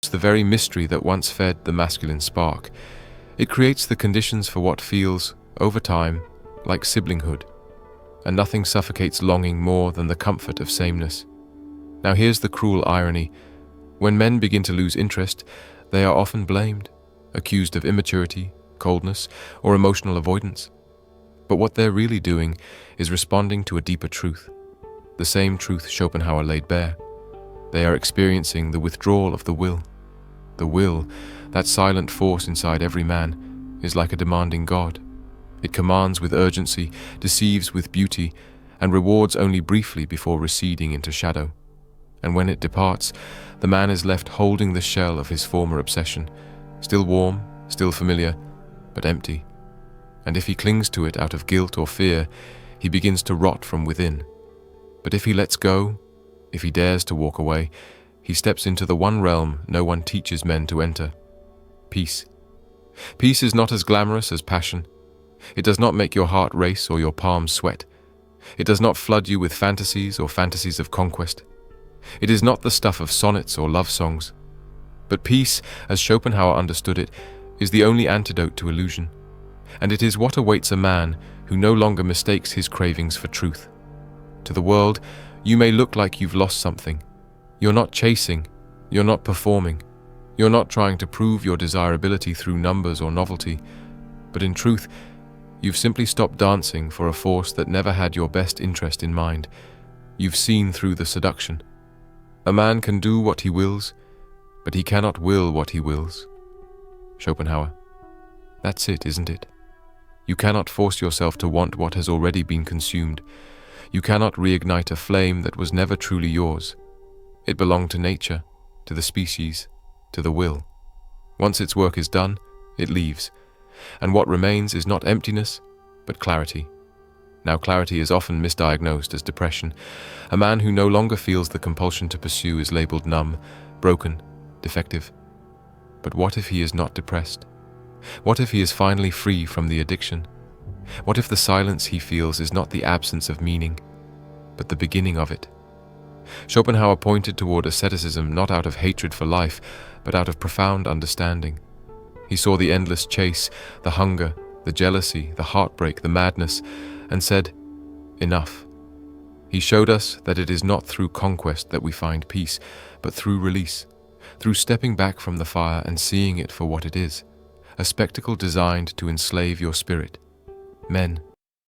the very mystery that once fed the masculine spark. It creates the conditions for what feels, over time, like siblinghood. And nothing suffocates longing more than the comfort of sameness. Now here's the cruel irony. When men begin to lose interest, they are often blamed, accused of immaturity, coldness, or emotional avoidance. But what they're really doing is responding to a deeper truth, the same truth Schopenhauer laid bare. They are experiencing the withdrawal of the will. The will, that silent force inside every man, is like a demanding God. It commands with urgency, deceives with beauty, and rewards only briefly before receding into shadow. And when it departs, the man is left holding the shell of his former obsession, still warm, still familiar, but empty. And if he clings to it out of guilt or fear, he begins to rot from within. But if he lets go, if he dares to walk away, he steps into the one realm no one teaches men to enter: peace. Peace is not as glamorous as passion. It does not make your heart race or your palms sweat. It does not flood you with fantasies or fantasies of conquest. It is not the stuff of sonnets or love songs. But peace, as Schopenhauer understood it, is the only antidote to illusion. And it is what awaits a man who no longer mistakes his cravings for truth. To the world, you may look like you've lost something. You're not chasing, you're not performing, you're not trying to prove your desirability through numbers or novelty, but in truth, you've simply stopped dancing for a force that never had your best interest in mind. You've seen through the seduction. A man can do what he wills, but he cannot will what he wills. Schopenhauer. That's it, isn't it? You cannot force yourself to want what has already been consumed. You cannot reignite a flame that was never truly yours. It belonged to nature, to the species, to the will. Once its work is done, it leaves, and what remains is not emptiness, but clarity. Now clarity is often misdiagnosed as depression. A man who no longer feels the compulsion to pursue is labeled numb, broken, defective. But what if he is not depressed? What if he is finally free from the addiction? What if the silence he feels is not the absence of meaning, but the beginning of it? Schopenhauer pointed toward asceticism not out of hatred for life, but out of profound understanding. He saw the endless chase, the hunger, the jealousy, the heartbreak, the madness, and said, enough. He showed us that it is not through conquest that we find peace, but through release, through stepping back from the fire and seeing it for what it is, a spectacle designed to enslave your spirit. Men,